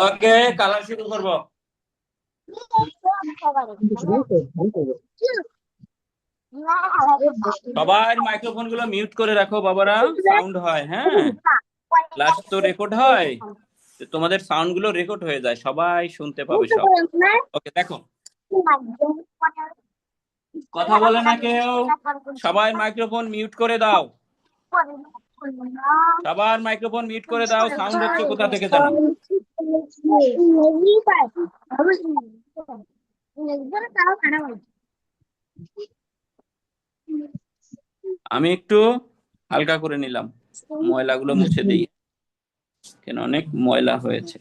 ওকে, colour শুরু করব। সবার মাইক্রোফোন গুলো মিউট করে রাখো বাবারা, সাউন্ড হয়। হ্যাঁ, ক্লাস তো রেকর্ড হয়, তো তোমাদের সাউন্ড গুলো রেকর্ড হয়ে যায়, সবাই শুনতে পাবে সব। ওকে, দেখো, কথা বলে না কেউ, সবাই মাইক্রোফোন মিউট করে দাও। সবার মাইক্রোফোন মিউট করে দাও, সাউন্ড হচ্ছে কোথা থেকে জানো? আমি একটু হালকা করে নিলাম, ময়লাগুলো মুছে দিই, কেন অনেক ময়লা হয়েছে।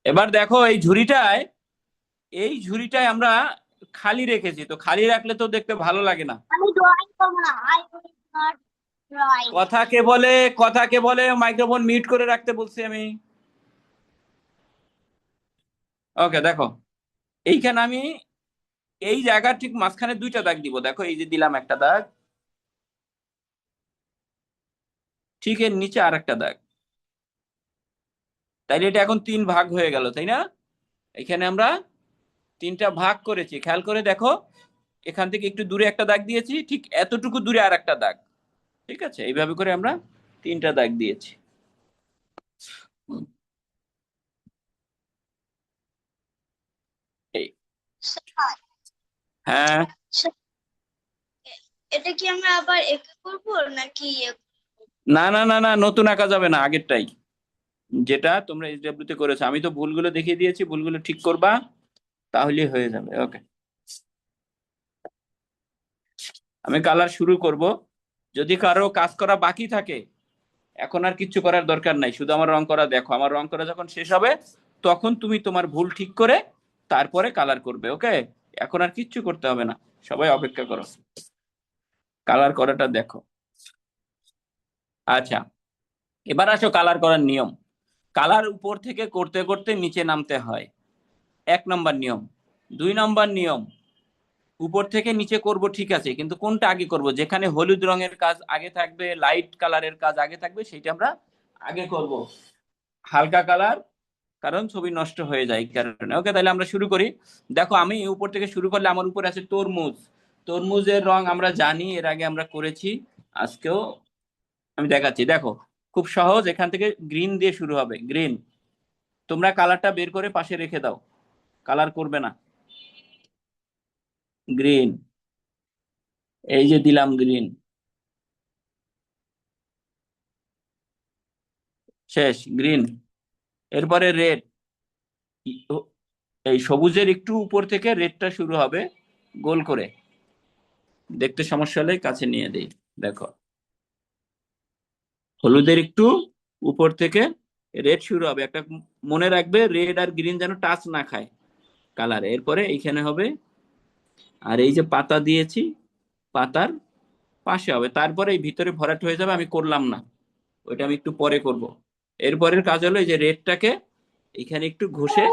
এবার দেখো, এই ঝুড়িটায় আমরা খালি রেখেছি, তো খালি রাখলে তো দেখতে ভালো লাগে না। কথা কে বলে? কথা কে বলে? মাইক্রোফোন মিউট করে রাখতে বলছি আমি। ওকে, দেখো, এইখানে আমি এই জায়গার ঠিক মাঝখানে দুইটা দাগ দিব। দেখো, এই যে দিলাম একটা দাগ, ঠিক এর নিচে আর একটা দাগ। তাইলে এটা এখন তিন ভাগ হয়ে গেল, তাই না? এখানে আমরা তিনটা ভাগ করেছি, খেয়াল করে দেখো। এখান থেকে একটু দূরে একটা দাগ দিয়েছি, ঠিক এতটুকু দূরে আর একটা দাগ। ঠিক আছে, এইভাবে করে আমরা তিনটা দাগ দিয়েছি। এই, হ্যাঁ, এটা কি আমরা আবার একে করব নাকি না না না না, নতুন আঁকা যাবে না, আগেরটাই যেটা তোমরা এইচডব্লিউ তে করেছো। আমি তো ভুলগুলো দেখিয়ে দিয়েছি, ভুলগুলো ঠিক করবা, তাহলেই হয়ে যাবে। ওকে, আমি কালার শুরু করব। যদি কারো কাজ করা বাকি থাকে, এখন আর কিচ্ছু করার দরকার নাই, শুধু আমার রং করা দেখো। আমার রং করা যখন শেষ হবে, তখন তুমি তোমার ভুল ঠিক করে তারপরে কালার করবে। ওকে, এখন আর কিচ্ছু করতে হবে না, সবাই অপেক্ষা করো, কালার করাটা দেখো। আচ্ছা, এবার আসো কালার করার নিয়ম। কালার উপর থেকে করতে করতে নিচে নামতে হয়, 1 নম্বর নিয়ম। 2 নম্বর নিয়ম, উপর থেকে নিচে করব ঠিক আছে, কিন্তু কোনটা আগে করব? যেখানে হলুদ রঙের কাজ আগে থাকবে, লাইট কালারের কাজ আগে থাকবে, সেটা আমরা আগে করব। হালকা কালার, কারণ ছবি নষ্ট হয়ে যায় এই কারণে। ওকে, তাহলে আমরা শুরু করি। দেখো, আমি উপর থেকে শুরু করলে আমার উপর আছে তরমুজ। তরমুজের রং আমরা জানি, এর আগে আমরা করেছি, আজকেও আমি দেখাচ্ছি। দেখো, খুব সহজ, এখান থেকে গ্রিন দিয়ে শুরু হবে, গ্রিন। তোমরা কালারটা বের করে পাশে রেখে দাও, কালার করবে না। গ্রিন, এই যে দিলাম গ্রিন, শেষ গ্রিন। এরপরে রেড, এই সবুজের একটু উপর থেকে রেডটা শুরু হবে, গোল করে। দেখতে সমস্যা হলে কাছে নিয়ে দেই, দেখো, হলুদের একটু উপর থেকে রেড শুরু হবে একটা। মনে রাখবে, রেড আর গ্রিন যেন টাচ না খায় কালারে। এরপরে এইখানে হবে, আর এই যে পাতা দিয়েছি, পাতার পাশে হবে, তারপরে এই ভিতরে ভরাট হয়ে যাবে। আমি করলাম না, ওইটা আমি একটু পরে করব। এরপরের কাজ হলো, এই যে রেডটাকে এখানে একটু ঘষে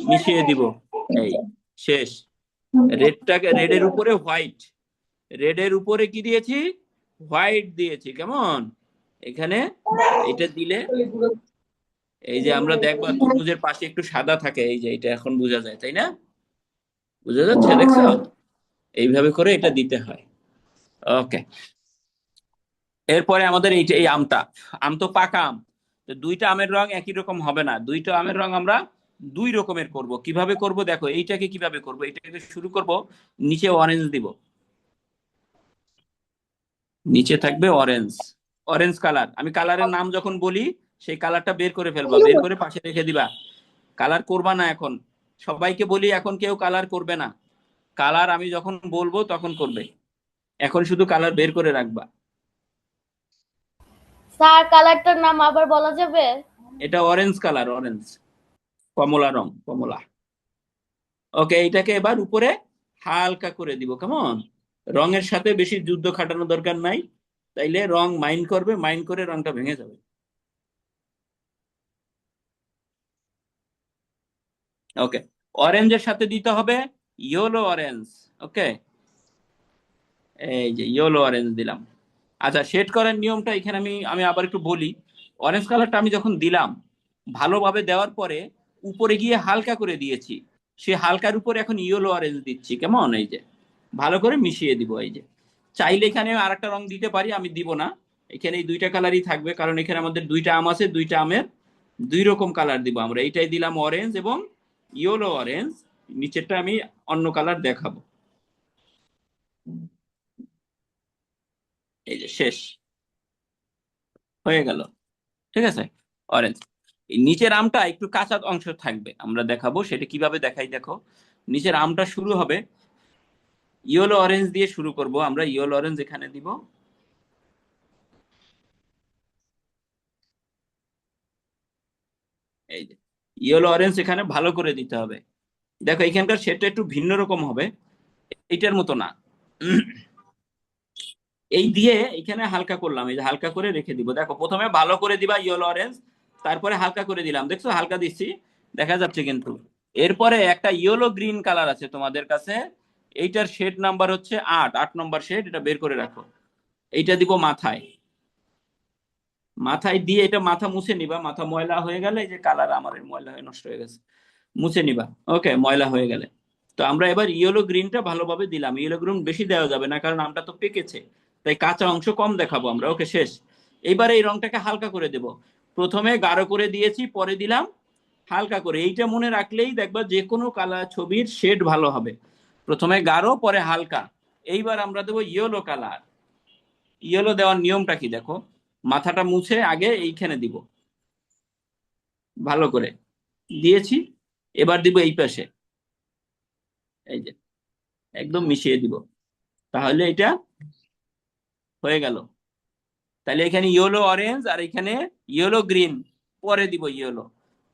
মিশিয়ে দিব। এই, শেষ। রেডটাকে, রেডের উপরে হোয়াইট, রেডের উপরে কি দিয়েছি? হোয়াইট দিয়েছি। কেমন? এখানে এটা দিলে, এই যে আমরা দেখবা তরমুজের পাশে একটু সাদা থাকে, এই যে এটা এখন বোঝা যায়, তাই না? বোঝা যাচ্ছে, দেখছো? এইভাবে করে এটা দিতে হয়। ওকে, এরপরে আমাদের এই যে এই আমটা, আম তো পাকা আম, তো দুইটা আমের রং একই রকম হবে না, দুইটা আমের রং আমরা দুই রকমের করব। কিভাবে করব দেখো, এইটাকে কিভাবে করব, এইটাকে শুরু করব, নিচে অরেঞ্জ দিব, নিচে থাকবে অরেঞ্জ, অরেঞ্জ কালার। আমি কালারের নাম যখন বলি, সেই কালারটা বের করে ফেলবা, বের করে পাশে রেখে দিবা। কালার করবা না এখন, সবাইকে বলি এখন কেউ কালার করবে না, কালার আমি যখন বলবো তখন করবে, এখন শুধু কালার বের করে রাখবা। স্যার কালারটার নাম আবার বলা যাবে? এটা অরেঞ্জ কালার, অরেঞ্জ, কমলা রং, কমলা। ওকে, এইটাকে এবার উপরে হালকা করে দিব। কেমন? রঙের সাথে বেশি যুদ্ধ খাটানো দরকার নাই, তাইলে রং মাইন্ড করবে, মাইন্ড করে রংটা ভেঙে যাবে। ওকে, অরেঞ্জের সাথে দিতে হবে ইয়েলো অরেঞ্জ। ওকে, এই যে ইয়েলো অরেঞ্জ দিলাম। আচ্ছা, শেড করার নিয়মটা এখানে আমি আমি আবার একটু বলি। অরেঞ্জ কালারটা আমি যখন দিলাম, ভালোভাবে দেওয়ার পরে উপরে গিয়ে হালকা করে দিয়েছি, সে হালকার উপরে এখন ইয়েলো অরেঞ্জ দিচ্ছি, কেমন, এই যে ভালো করে মিশিয়ে দিব। এই যে চাইলে এখানে আর একটা রং দিতে পারি, আমি দিব না। এখানে এই দুইটা কালারই থাকবে, কারণ এখানে আমাদের দুইটা আম আছে, দুইটা আমের দুই রকম কালার দিব আমরা। এইটাই দিলাম অরেঞ্জ এবং ইয়েলো অরেঞ্জ, নিচেরটা আমি অন্য কালার দেখাবো। এই যে শেষ হয়ে গেল, ঠিক আছে, অরেঞ্জ। এই নিচের আমটা একটু কাঁচা অংশ থাকবে, আমরা দেখাবো সেটা কিভাবে দেখাই। দেখো, নিচের আমটা শুরু হবে ইয়েলো অরেঞ্জ দিয়ে শুরু করব আমরা। ইয়েলো অরেঞ্জ এখানে দিব, এই যে ইয়েলো অরেঞ্জ এখানে ভালো করে দিতে হবে। দেখো এখানকার শেডটা একটু ভিন্ন রকম হবে, এইটার মতো না। এই দিয়ে এখানে হালকা করলাম, এই যে হালকা করে রেখে দিব। দেখো প্রথমে ভালো করে দিবা ইয়েলো অরেঞ্জ, তারপরে হালকা করে দিলাম, দেখছো হালকা দিচ্ছি, দেখা যাচ্ছে কিন্তু। এরপরে একটা ইয়েলো গ্রিন কালার আছে তোমাদের কাছে, এইটার শেড নাম্বার হচ্ছে 8 নম্বর শেড, এটা বের করে রাখো। এইটা দিব মাথায়। মাথায় দিয়ে এটা মাথা মুছে নিবা, মাথা ময়লা হয়ে গেলে, এই যে কালার আমার এই ময়লা হয়ে নষ্ট হয়ে গেছে, মুছে নিবা। ওকে, ময়লা হয়ে গেলে তো আমরা এবার ইয়েলো গ্রিনটা ভালোভাবে দিলাম। ইয়েলো গ্রিন বেশি দেওয়া যাবে না, কারণ আমটা তো পেকেছে, তাই কাঁচা অংশ কম দেখাবো আমরা। ওকে, শেষ। এইবার এই রংটাকে হালকা করে দেব। প্রথমে গাঢ় করে দিয়েছি, পরে দিলাম হালকা করে। এইটা মনে রাখলেই দেখবা যে কোনো কালার ছবির শেড ভালো হবে। প্রথমে গাঢ়, পরে হালকা। এইবার আমরা দেবো ইয়েলো কালার। ইয়েলো দেওয়ার নিয়মটা কি দেখো, মাথাটা মুছে আগে এইখানে দিব, ভালো করে দিয়েছি। এবার দিব এই পাশে, এই যে একদম মিশিয়ে দিব, তাহলে এটা হয়ে গেল। তাহলে এখানে ইয়েলো অরেঞ্জ আর এখানে ইয়েলো গ্রিন, পরে দিব ইয়েলো,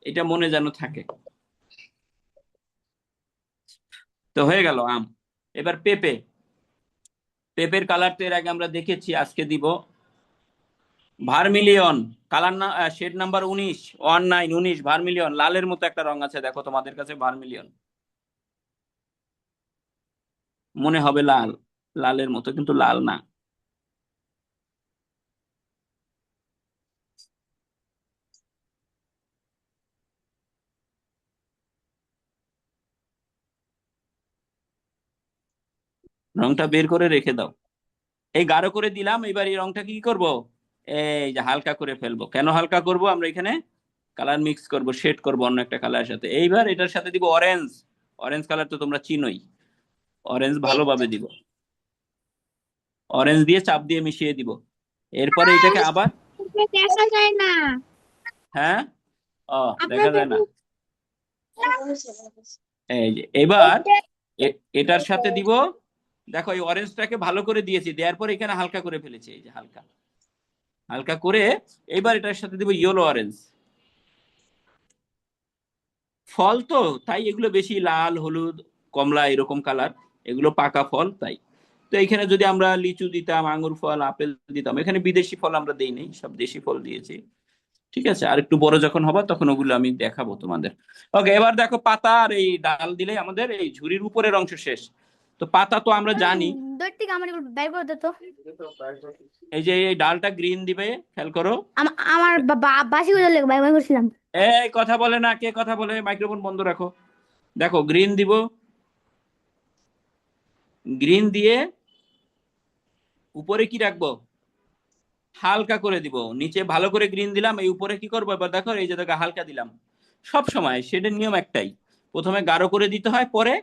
এটা মনে যেন থাকে। তো হয়ে গেল আম। এবার পেঁপে। পেঁপের কালার তো এর আগে আমরা দেখেছি, আজকে দিব ভার্মিলিয়ন। কালার না, শেড নাম্বার 19 ভার্মিলিয়ন। লালের মতো একটা রং আছে দেখো তোমাদের কাছে, ভার্মিলিয়ন, মনে হবে লাল, লালের মতো কিন্তু লাল না। রংটা বের করে রেখে দাও। এই গাঢ় করে দিলাম, এবার এই রংটা কি করব, এই যে হালকা করে ফেলবো। কেন হালকা করব, আমরা এখানে কালার মিক্স করব, শেড করব অন্য একটা কালারের সাথে। এইবার এটার সাথে দিব অরেঞ্জ। অরেঞ্জ কালার তো তোমরা চিনোই, অরেঞ্জ ভালোভাবে দিব। অরেঞ্জ দিয়ে চাপ দিয়ে মিশিয়ে দিব। এরপরে এটাকে আবার, দেখা যায় না হ্যাঁ, ও দেখা আপনাদের। যায় না। এই যে এবার এটার সাথে দিব, দেখো এই অরেঞ্জটাকে ভালো করে দিয়েছি, দেওয়ার পর এখানে হালকা করে ফেলেছি, এই যে হালকা হালকা করে। এবার এটার সাথে দিব ইয়েলো অরেঞ্জ। ফল তো তাই এগুলো বেশি লাল, হলুদ, কমলা এরকম কালার, এগুলো পাকা ফল তাই। তো এখানে যদি আমরা লিচু দিতাম, আঙ্গুর ফল, আপেল দিতাম, এখানে বিদেশি ফল আমরা দেই নাই, সব দেশি ফল দিয়েছি। ঠিক আছে, আর একটু বড় যখন হবে তখন ওগুলো আমি দেখাবো তোমাদের। ওকে, এবার দেখো পাতা আর এই ডাল দিলে আমাদের এই ঝুড়ির উপরের অংশ শেষ। তো পাতা তো আমরা জানি, দূর থেকে আমার এগুলো বের করে দে তো। এই যে এই ডালটা গ্রিন দিবে, খেয়াল করো। আমার বাসি করে লেগে বের করছিলাম। এই কথা বলে না, কে কথা বলে, মাইক্রোফোন বন্ধ রাখো। দেখো গ্রিন দিব, গ্রিন দিয়ে উপরে কি রাখবো, হালকা করে দিব। নিচে ভালো করে গ্রিন দিলাম, এই উপরে কি করবো এবার দেখো, এই যে দেখো হালকা দিলাম। সব সময় শেডের নিয়ম একটাই, প্রথমে গাঢ় করে দিতে হয়, পরে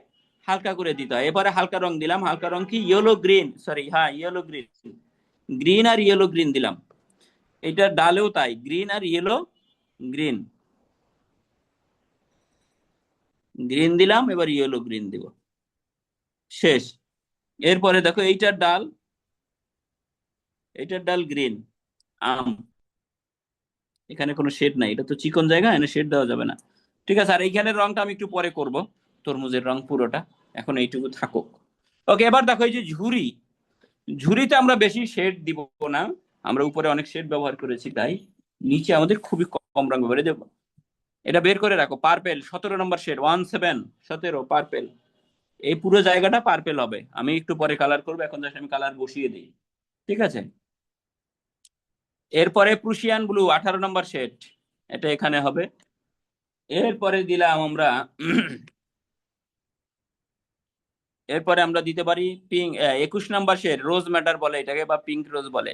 হালকা করে দিতে হয়। এবারে হালকা রং দিলাম, হালকা রং কি ইয়েলো গ্রিন, সরি হ্যাঁ ইয়েলো গ্রিন। গ্রিন আর ইয়েলো গ্রিন দিলাম। এটা ডালেও তাই, গ্রিন আর ইয়েলো গ্রিন, গ্রিন দিলাম, এবার ইয়েলো গ্রিন দিব, শেষ। এরপরে দেখো এইটার ডাল গ্রিন, আম, এখানে কোনো শেড নাই, এটা তো চিকন জায়গা, এখানে শেড দেওয়া যাবে না। ঠিক আছে, আর এইখানের রংটা আমি একটু পরে করব, তরমুজের রং পুরোটা, এখন এইটুকু থাকুক। ওকে, এবার দেখো এই যে ঝুড়ি, ঝুড়িতে আমরা বেশি শেড দিব না, আমরা উপরে অনেক শেড ব্যবহার করেছি, তাই নিচে আমাদের খুবই কম রং ব্যবহার দেবো। এটা বের করে রাখো, পার্পেল 17 নম্বর শেড, 17 পার্পেল। এই পুরো জায়গাটা পার্পেল হবে, আমি একটু পরে কালার করবো, এখন জাস্ট আমি কালার বসিয়ে দিই। ঠিক আছে, এরপরে প্রুশিয়ান ব্লু 18 নম্বর শেড, এটা এখানে হবে। এরপরে দিলাম আমরা এরপরে আমরা দিতে পারি পিঙ্ক, 21 নম্বর শেড, রোজ ম্যাটার বলে এটাকে, বা পিঙ্ক রোজ বলে।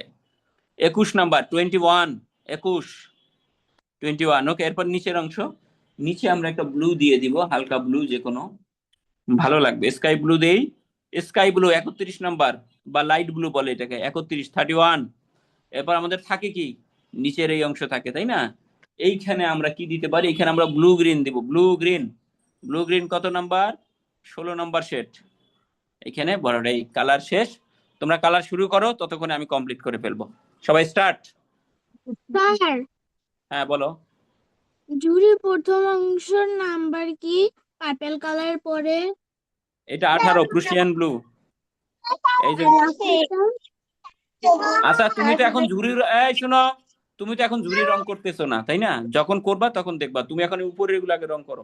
21 নম্বর, 21, 21, 21। ওকে, এরপর নিচের অংশ, নিচে আমরা একটা ব্লু দিয়ে দিব, হালকা ব্লু যে কোনো ভালো লাগবে, স্কাই ব্লু দেই। স্কাই ব্লু 31 নম্বর, বা লাইট ব্লু বলে এটাকে, 31, 31। এরপর আমাদের থাকে কি, নিচের এই অংশ থাকে, তাই না? এইখানে আমরা কি দিতে পারি, এখানে আমরা ব্লু গ্রিন দিব, ব্লু গ্রিন। ব্লু গ্রিন কত নাম্বার? 16 নম্বর সেট। এখানে বড়টাই কালার শেষ। তোমরা কালার শুরু করো, ততক্ষণে আমি কমপ্লিট করে ফেলবো। সবাই স্টার্ট। স্যার, হ্যাঁ বলো। জুরির প্রথম অংশের নাম্বার কি? পার্পেল কালার পরে এটা 18, প্রুশিয়ান ব্লু। এই যে, আচ্ছা তুমি তো এখন ঝুড়ির, এই শোনো, তুমি তো এখন ঝুড়ি রং করতেছো না, তাই না? যখন করবা তখন দেখবা। তুমি এখন উপরের গুলাকে রং করো,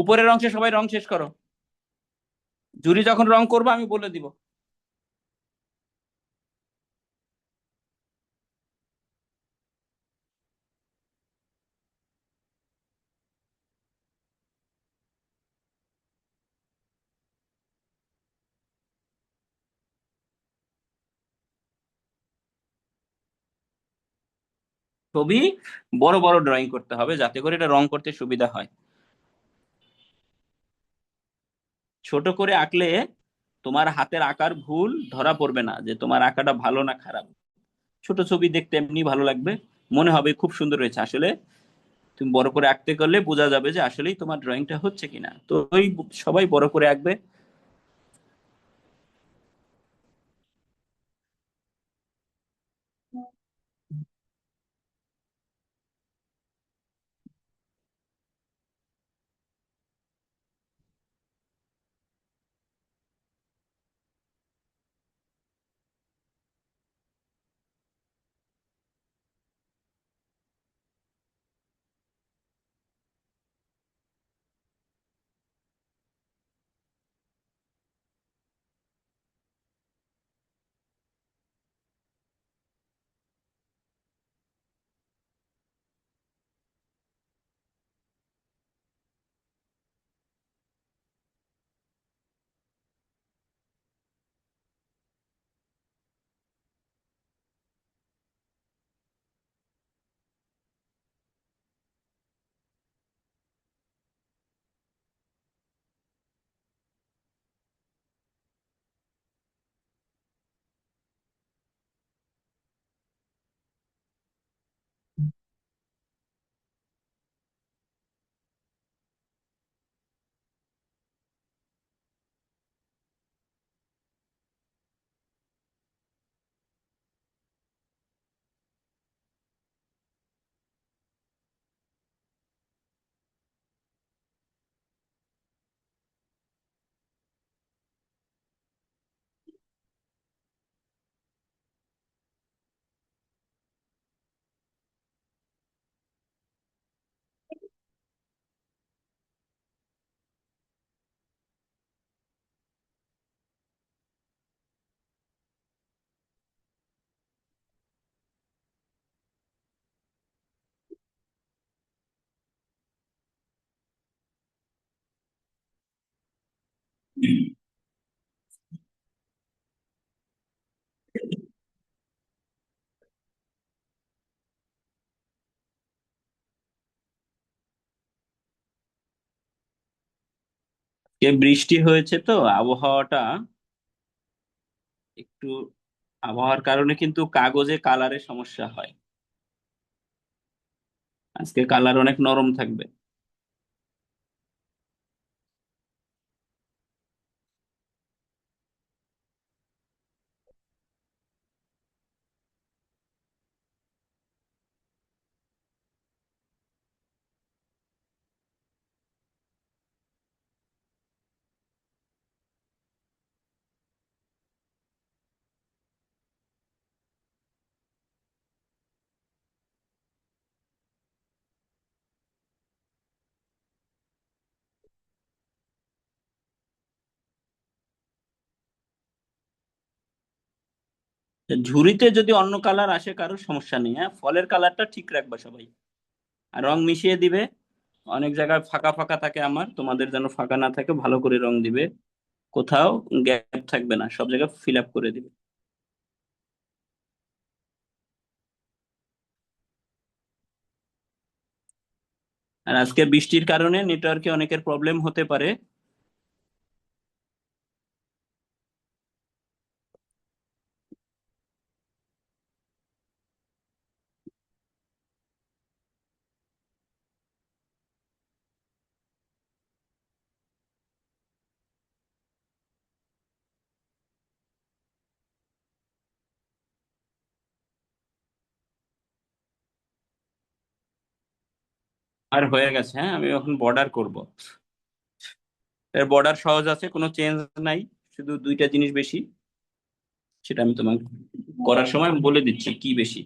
উপরের অংশে সবাই রং শেষ করো। ঝুড়ি যখন রং করবা আমি বলে দিব। ছবি বড় বড় ড্রয়িং করতে হবে, যাতে করে এটা রং করতে সুবিধা হয়। ছোট করে আঁকলে তোমার হাতের আঁকার ভুল ধরা পড়বে না, যে তোমার আঁকাটা ভালো না খারাপ। ছোট ছবি দেখতে এমনি ভালো লাগবে, মনে হবে খুব সুন্দর হয়েছে। আসলে তুমি বড় করে আঁকতে করলে বোঝা যাবে যে আসলেই তোমার ড্রয়িংটা হচ্ছে কিনা। তো ওই সবাই বড় করে আঁকবে। বৃষ্টি হয়েছে তো আবহাওয়াটা একটু, আবহাওয়ার কারণে কিন্তু কাগজে কালারের সমস্যা হয়। আজকে কালার অনেক নরম থাকবে। ঝুড়িতে যদি অন্য কালার আসে কারো সমস্যা নেই, হ্যাঁ, ফলের কালারটা ঠিক রাখবা সবাই। আর রং মিশিয়ে দিবে। অনেক জায়গায় ফাঁকা ফাঁকা থাকে, আমার তোমাদের যেন ফাঁকা না থাকে, ভালো করে রং দিবে। কোথাও গ্যাপ থাকবে না, সব জায়গায় ফিল আপ করে দিবে। আর আজকে বৃষ্টির কারণে নেটওয়ার্কে অনেকের প্রবলেম হতে পারে। আর হয়ে গেছে, হ্যাঁ, আমি এখন বর্ডার করব। এর বর্ডার সহজ আছে, কোনো চেঞ্জ নাই। শুধু দুইটা জিনিস বেশি, সেটা আমি তোমাকে করার সময় আমি বলে দিচ্ছি কি বেশি।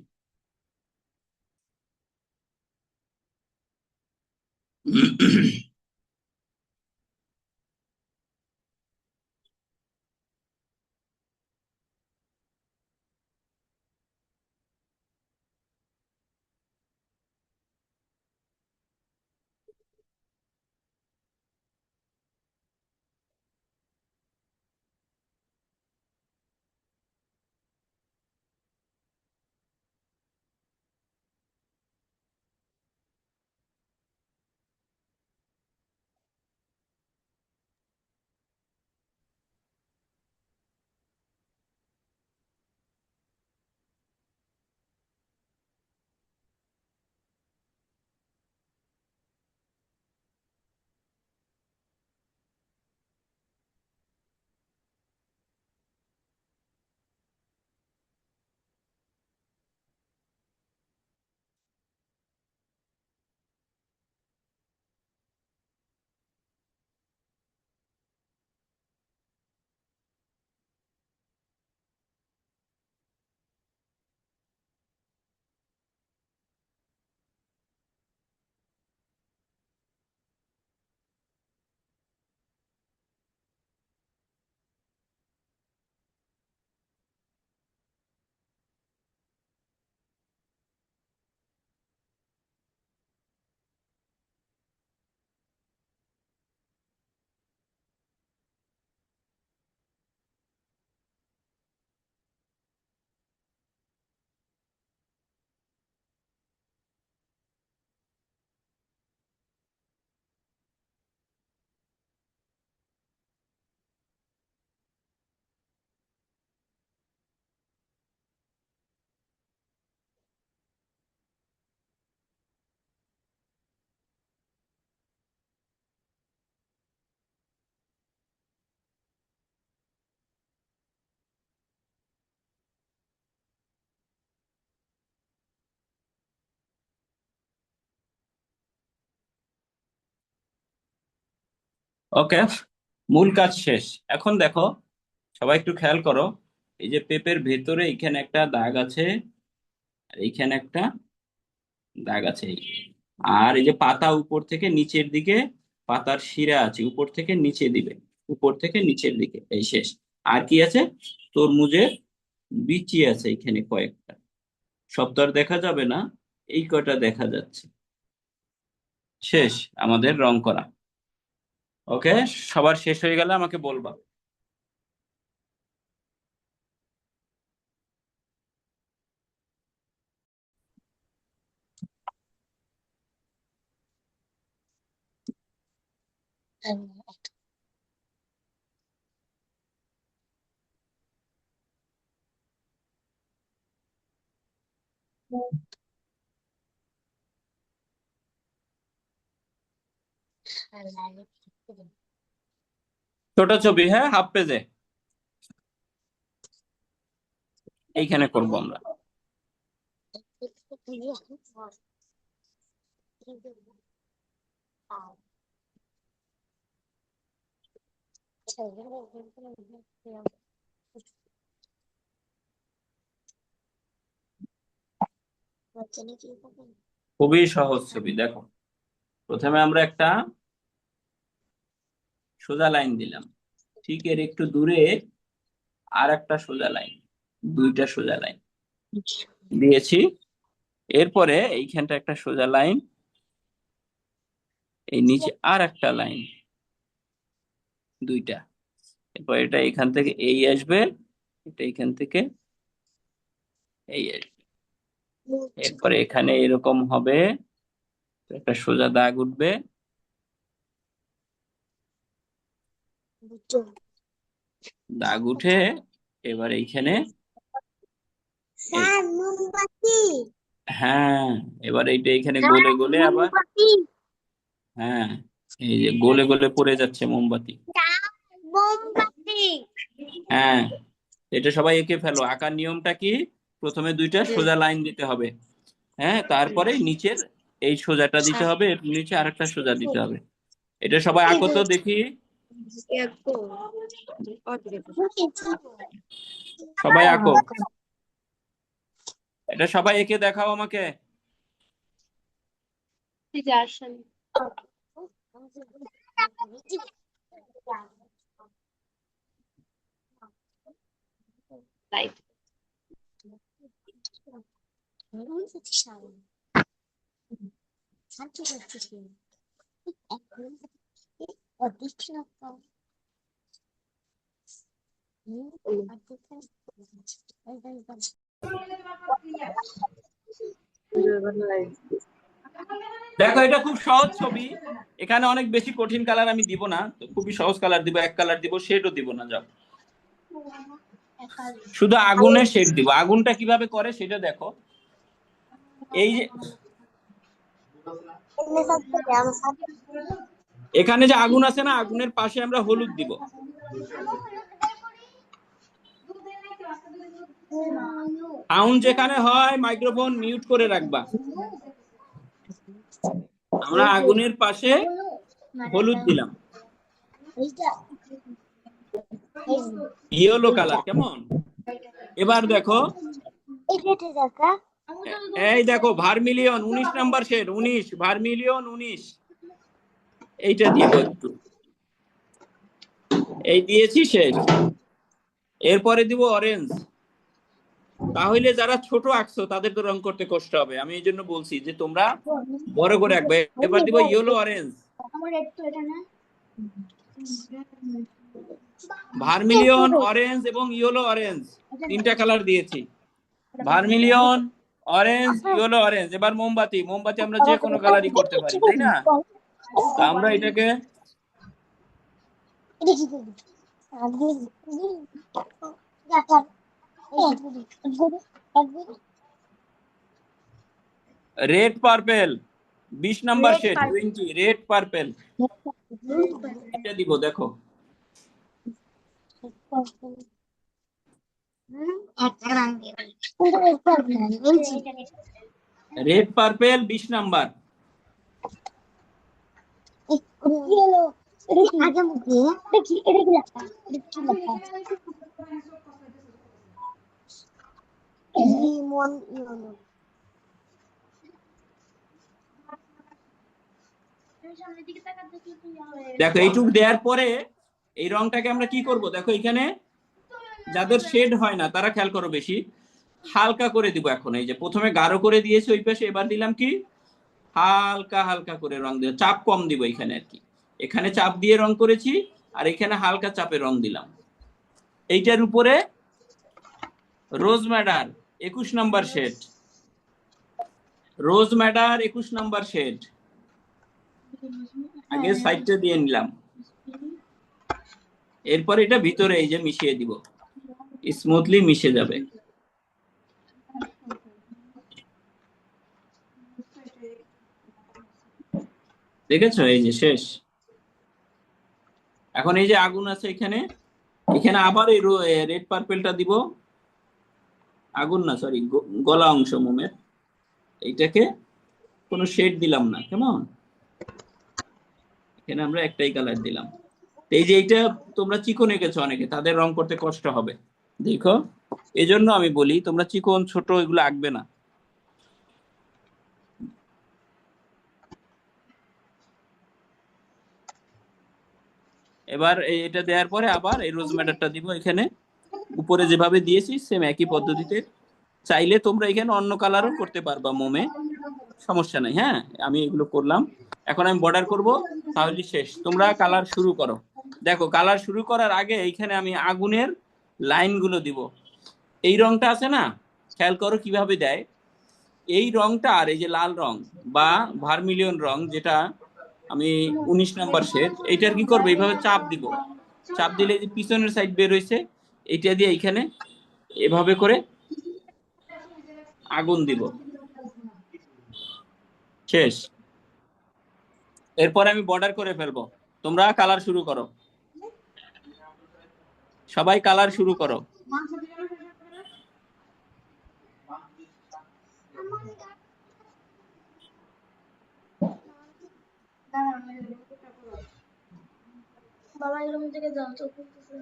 ওকে, মূল কাজ শেষ। এখন দেখো, সবাই একটু খেয়াল করো। এই যে পেপের ভেতরে এখানে একটা দাগ আছে, আর এইখানে একটা দাগ আছে আর এই যে পাতা উপর থেকে নিচের দিকে, পাতার শিরা আছে, উপর থেকে নিচে দিবে, উপর থেকে নিচের দিকে, এই শেষ। আর কি আছে? তরমুজের বিচি আছে এখানে কয়েকটা। সব তো আর দেখা যাবে না, এই কয়টা দেখা যাচ্ছে। শেষ আমাদের রং করা। ওকে, সবার শেষ হয়ে গেলে আমাকে বলবা। ছোট ছবি, হ্যাঁ, হাফ পেজে এইখানে করব আমরা। খুবই সহজ ছবি, দেখো। প্রথমে আমরা একটা সোজা লাইন দিলাম, ঠিক এর একটু দূরে আর একটা সোজা লাইন, দুইটা সোজা লাইন দিয়েছি। এরপরে এইখানটা একটা সোজা লাইন, এই নিচে আর একটা লাইন, দুইটা। এরপর এটা এখান থেকে এই আসবে, এটা এখান থেকে এই আসবে। এরপরে এখানে এরকম হবে, একটা সোজা দাগ উঠবে, দাগ উঠে এবার এইখানে এই- মোমবাতি হ্যাঁ, এবার এইটা এখানে গোলে গোলে আবার, মোমবাতি হ্যাঁ, এই যে গোলে গোলে পড়ে যাচ্ছে মোমবাতি। মোমবাতি হ্যাঁ, এটা সবাই এঁকে ফেলো। আঁকার নিয়মটা কি? প্রথমে দুইটা সোজা লাইন দিতে হবে, হ্যাঁ, তারপরে নিচের এই সোজাটা দিতে হবে, এর নিচে আরেকটা সোজা দিতে হবে। এটা সবাই আঁকো তো দেখি, সবাই আঁকো। এটা সবাই এঁকে দেখাও আমাকে। দেখো এটা খুব সহজ ছবি, এখানে অনেক বেশি কঠিন কালার আমি দিব না, তো খুবই সহজ কালার দিব, এক কালার দিব, শেডও দিব না। যাও, শুধু আগুনের শেড দিব। আগুনটা কিভাবে করে সেটা দেখো। এই যে এখানে যে আগুন আছে না, আগুনের পাশে আমরা হলুদ দিব। সাউন্ড যেখানে হয় মাইক্রোফোন মিউট করে রাখবা। আমরা আগুনের পাশে হলুদ দিলাম, ইয়েলো কালার, কেমন? এবার দেখো, এই দেখো ভার্মিলিয়ন 19 নাম্বার শেড, 19 ভার্মিলিয়ন 19, এইটা দিব একটু, এই দিয়েছি, শেষ। এরপরে দিব অরেঞ্জ। তাহলে যারা ছোট আঁকছো তাদের তো রং করতে কষ্ট হবে, আমি এই জন্য বলছি যে তোমরা বড় করে আঁকবে। এবার দিব ইয়েলো অরেঞ্জ, ভার্মিলিয়ন অরেঞ্জ এবং ইয়েলো অরেঞ্জ, তিনটা কালার দিয়েছি। Vermilion, orange, yellow orange. এবার মোমবাতি, মোমবাতি আমরা যে কোনো কালারই করতে পারি, তাই না? তা আমরা এটাকে red purple 20 number shade, 20 red purple, এটা দিব। দেখো রেড পার্পেল 20 নাম্বার। দেখো এইটুক দেওয়ার পরে এই রংটাকে আমরা কি করব, দেখো এখানে যাদের শেড হয় না তারা খেয়াল করো, বেশি হালকা করে দিব। এখন এই যে প্রথমে গাঢ় করে দিয়েছি ওই পাশে, এবার দিলাম কি হালকা হালকা করে রং দিব, চাপ কম দিব এখানে আর কি। এখানে চাপ দিয়ে রং করেছি, আর এখানে হালকা চাপে রং দিলাম। এইটার উপরে রোজ ম্যাডার 21 নাম্বার শেড, রোজ ম্যাডার 21 নাম্বার শেড, আগে সাইডটা দিয়ে নিলাম। এরপর এটা ভিতরে এই যে মিশিয়ে দিব, স্মুথলি মিশে যাবে। দেখেছো, এই যে শেষ। এখন এই যে আগুন আছে এখানে, এখানে আবার এই রেড পার্পেলটা দিব, আগুন না সরি, গলা অংশ মোমের, এইটাকে কোনো শেড দিলাম না, কেমন? এখানে আমরা একটাই কালার দিলাম। এই যে এইটা তোমরা চিকন এঁকেছো অনেকে, তাদের রং করতে কষ্ট হবে, দেখো এজন্য আমি বলি তোমরা চিকন ছোট এগুলো আঁকবে না। এবার এটা দেওয়ার পরে আবার এই রোজ ম্যাটারটা দিব এখানে, উপরে যেভাবে দিয়েছি সেম একই পদ্ধতিতে। চাইলে তোমরা এখানে অন্য কালারও করতে পারবা মোমে, সমস্যা নাই। হ্যাঁ, আমি এগুলো করলাম, এখন আমি বর্ডার করব, তাহলে শেষ। তোমরা কালার শুরু করো। দেখো, কালার শুরু করার আগে এইখানে আমি আগুনের লাইনগুলো দিব। এই রংটা আছে না, খেয়াল করো কিভাবে দেয়। এই রংটা আর এই যে লাল রং বা ভার্মিলিয়ন রং, যেটা আমি 19 নাম্বার শেড, এইটার কি করবো, এইভাবে চাপ দিব। চাপ দিলে এই যে পিছনের সাইড বের হয়েছে, এইটা দিয়ে এইখানে এভাবে করে আগুন দিব। শেষ। এরপর আমি বর্ডার করে ফেলবো। তোমরা কালার শুরু করো, সবাই কালার শুরু করো। বাবা এই রুম থেকে যাও, চোখ খুলতেছে।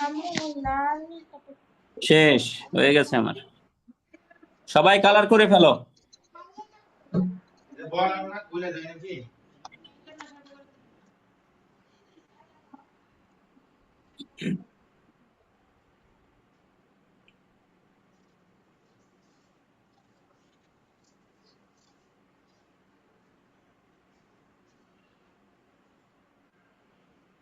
আমি লাল শেষ হয়ে গেছে আমার। সবাই কালার করে ফেলো।